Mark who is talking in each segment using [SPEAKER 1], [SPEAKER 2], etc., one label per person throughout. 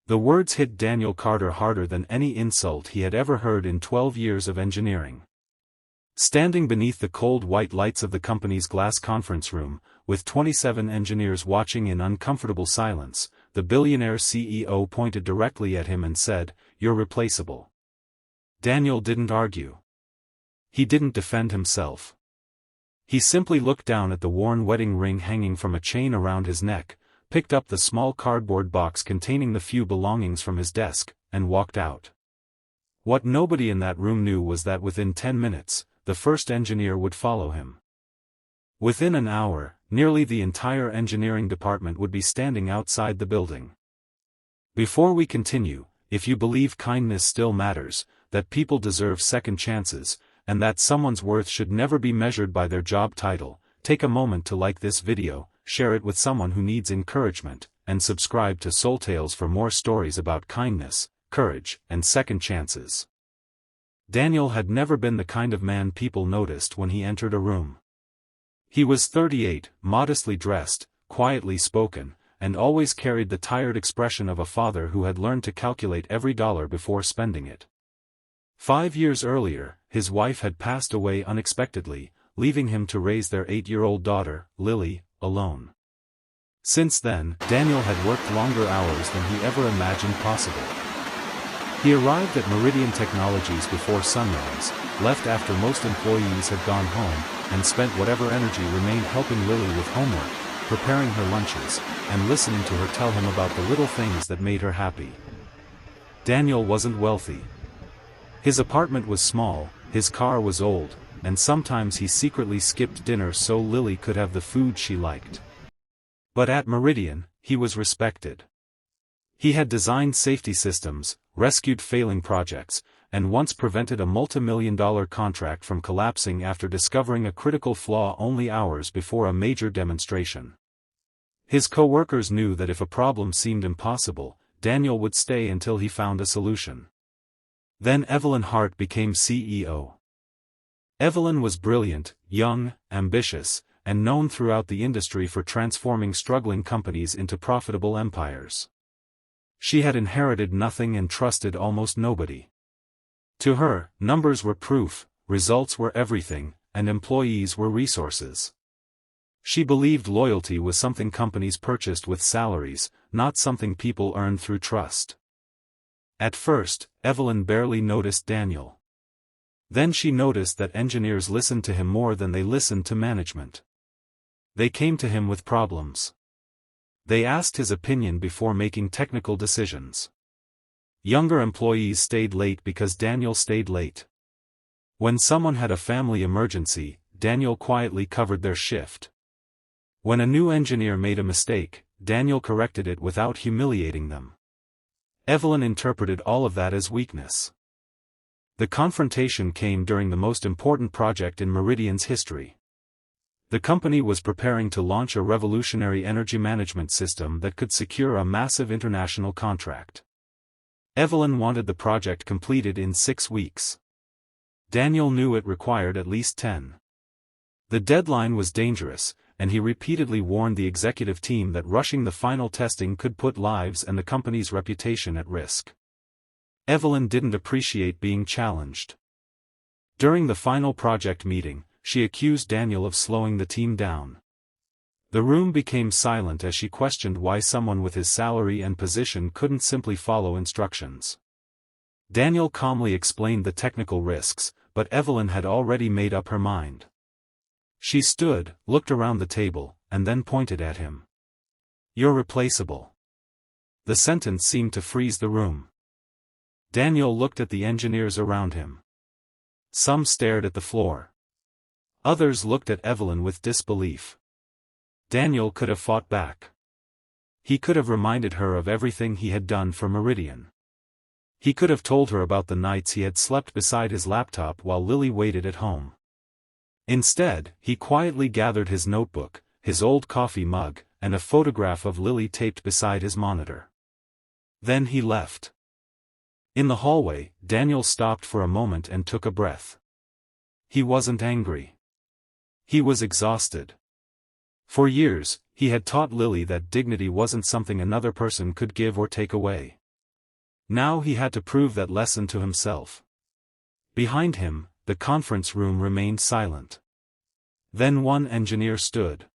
[SPEAKER 1] The words hit Daniel Carter harder than any insult he had ever heard in 12 years of engineering. Standing beneath the cold white lights of the company's glass conference room, with 27 engineers watching in uncomfortable silence, the billionaire CEO pointed directly at him and said, "You're replaceable." Daniel didn't argue. He didn't defend himself. He simply looked down at the worn wedding ring hanging from a chain around his neck, picked up the small cardboard box containing the few belongings from his desk, and walked out. What nobody in that room knew was that within 10 minutes, the first engineer would follow him. Within an hour, nearly the entire engineering department would be standing outside the building. Before we continue, if you believe kindness still matters, that people deserve second chances, and that someone's worth should never be measured by their job title, take a moment to like this video, share it with someone who needs encouragement, and subscribe to SoulTales for more stories about kindness, courage, and second chances. Daniel had never been the kind of man people noticed when he entered a room. He was 38, modestly dressed, quietly spoken, and always carried the tired expression of a father who had learned to calculate every dollar before spending it. 5 years earlier, his wife had passed away unexpectedly, leaving him to raise their 8-year-old daughter, Lily, alone. Since then, Daniel had worked longer hours than he ever imagined possible. He arrived at Meridian Technologies before sunrise, left after most employees had gone home, and spent whatever energy remained helping Lily with homework, preparing her lunches, and listening to her tell him about the little things that made her happy. Daniel wasn't wealthy. His apartment was small, his car was old, and sometimes he secretly skipped dinner so Lily could have the food she liked. But at Meridian, he was respected. He had designed safety systems, rescued failing projects, and once prevented a multi-million-dollar contract from collapsing after discovering a critical flaw only hours before a major demonstration. His coworkers knew that if a problem seemed impossible, Daniel would stay until he found a solution. Then Evelyn Hart became CEO. Evelyn was brilliant, young, ambitious, and known throughout the industry for transforming struggling companies into profitable empires. She had inherited nothing and trusted almost nobody. To her, numbers were proof, results were everything, and employees were resources. She believed loyalty was something companies purchased with salaries, not something people earned through trust. At first, Evelyn barely noticed Daniel. Then she noticed that engineers listened to him more than they listened to management. They came to him with problems. They asked his opinion before making technical decisions. Younger employees stayed late because Daniel stayed late. When someone had a family emergency, Daniel quietly covered their shift. When a new engineer made a mistake, Daniel corrected it without humiliating them. Evelyn interpreted all of that as weakness. The confrontation came during the most important project in Meridian's history. The company was preparing to launch a revolutionary energy management system that could secure a massive international contract. Evelyn wanted the project completed in 6 weeks. Daniel knew it required at least 10. The deadline was dangerous, and he repeatedly warned the executive team that rushing the final testing could put lives and the company's reputation at risk. Evelyn didn't appreciate being challenged. During the final project meeting, she accused Daniel of slowing the team down. The room became silent as she questioned why someone with his salary and position couldn't simply follow instructions. Daniel calmly explained the technical risks, but Evelyn had already made up her mind. She stood, looked around the table, and then pointed at him. "You're replaceable." The sentence seemed to freeze the room. Daniel looked at the engineers around him. Some stared at the floor. Others looked at Evelyn with disbelief. Daniel could have fought back. He could have reminded her of everything he had done for Meridian. He could have told her about the nights he had slept beside his laptop while Lily waited at home. Instead, he quietly gathered his notebook, his old coffee mug, and a photograph of Lily taped beside his monitor. Then he left. In the hallway, Daniel stopped for a moment and took a breath. He wasn't angry. He was exhausted. For years, he had taught Lily that dignity wasn't something another person could give or take away. Now he had to prove that lesson to himself. Behind him, the conference room remained silent. Then one engineer stood.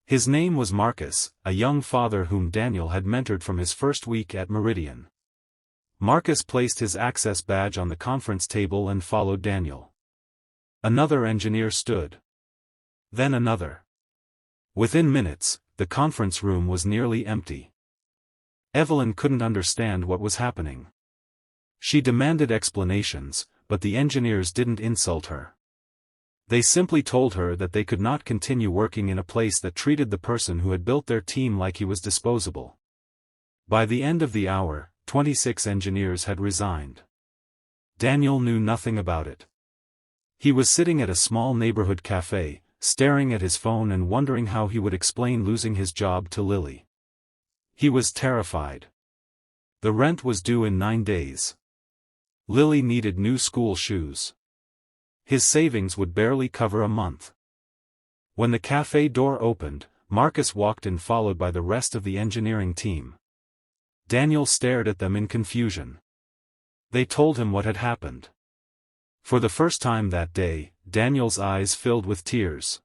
[SPEAKER 1] His name was Marcus, a young father whom Daniel had mentored from his first week at Meridian. Marcus placed his access badge on the conference table and followed Daniel. Another engineer stood. Then another. Within minutes, the conference room was nearly empty. Evelyn couldn't understand what was happening. She demanded explanations, but the engineers didn't insult her. They simply told her that they could not continue working in a place that treated the person who had built their team like he was disposable. By the end of the hour, 26 engineers had resigned. Daniel knew nothing about it. He was sitting at a small neighborhood cafe, staring at his phone and wondering how he would explain losing his job to Lily. He was terrified. The rent was due in 9 days. Lily needed new school shoes. His savings would barely cover a month. When the cafe door opened, Marcus walked in followed by the rest of the engineering team. Daniel stared at them in confusion. They told him what had happened. For the first time that day, Daniel's eyes filled with tears.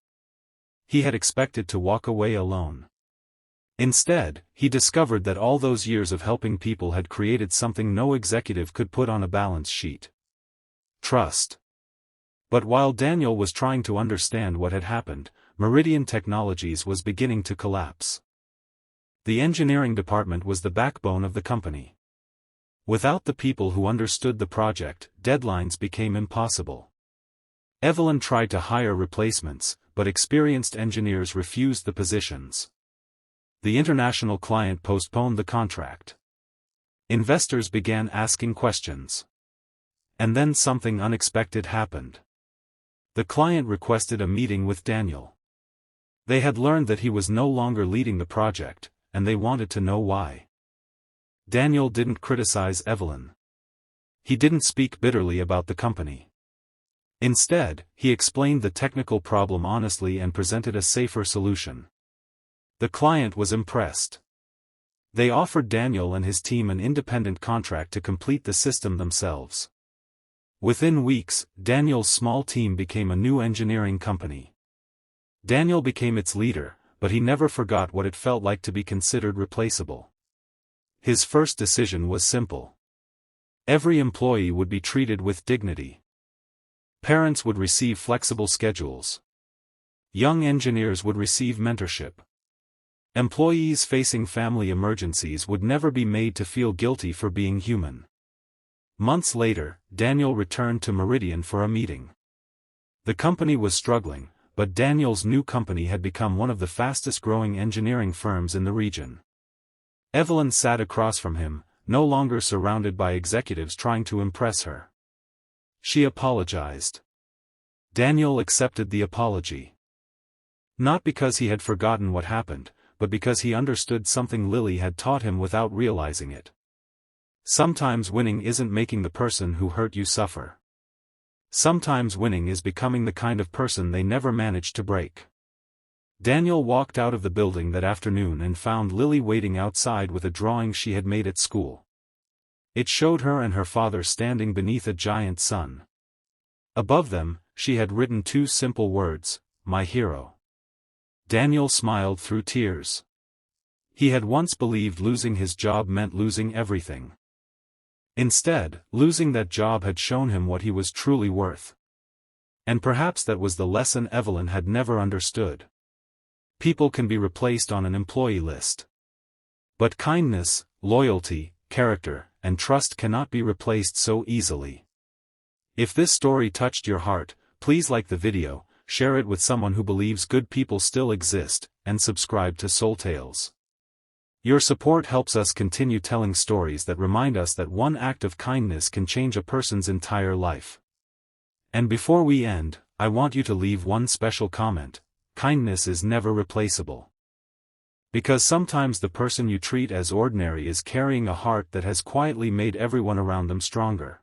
[SPEAKER 1] He had expected to walk away alone. Instead, he discovered that all those years of helping people had created something no executive could put on a balance sheet. Trust. But while Daniel was trying to understand what had happened, Meridian Technologies was beginning to collapse. The engineering department was the backbone of the company. Without the people who understood the project, deadlines became impossible. Evelyn tried to hire replacements, but experienced engineers refused the positions. The international client postponed the contract. Investors began asking questions. And then something unexpected happened. The client requested a meeting with Daniel. They had learned that he was no longer leading the project, and they wanted to know why. Daniel didn't criticize Evelyn. He didn't speak bitterly about the company. Instead, he explained the technical problem honestly and presented a safer solution. The client was impressed. They offered Daniel and his team an independent contract to complete the system themselves. Within weeks, Daniel's small team became a new engineering company. Daniel became its leader, but he never forgot what it felt like to be considered replaceable. His first decision was simple. Every employee would be treated with dignity. Parents would receive flexible schedules. Young engineers would receive mentorship. Employees facing family emergencies would never be made to feel guilty for being human. Months later, Daniel returned to Meridian for a meeting. The company was struggling, but Daniel's new company had become one of the fastest-growing engineering firms in the region. Evelyn sat across from him, no longer surrounded by executives trying to impress her. She apologized. Daniel accepted the apology. Not because he had forgotten what happened, but because he understood something Lily had taught him without realizing it. Sometimes winning isn't making the person who hurt you suffer. Sometimes winning is becoming the kind of person they never managed to break. Daniel walked out of the building that afternoon and found Lily waiting outside with a drawing she had made at school. It showed her and her father standing beneath a giant sun. Above them, she had written 2 simple words, "My hero." Daniel smiled through tears. He had once believed losing his job meant losing everything. Instead, losing that job had shown him what he was truly worth. And perhaps that was the lesson Evelyn had never understood. People can be replaced on an employee list. But kindness, loyalty, character, and trust cannot be replaced so easily. If this story touched your heart, please like the video, share it with someone who believes good people still exist, and subscribe to SoulTales. Your support helps us continue telling stories that remind us that one act of kindness can change a person's entire life. And before we end, I want you to leave one special comment: kindness is never replaceable. Because sometimes the person you treat as ordinary is carrying a heart that has quietly made everyone around them stronger.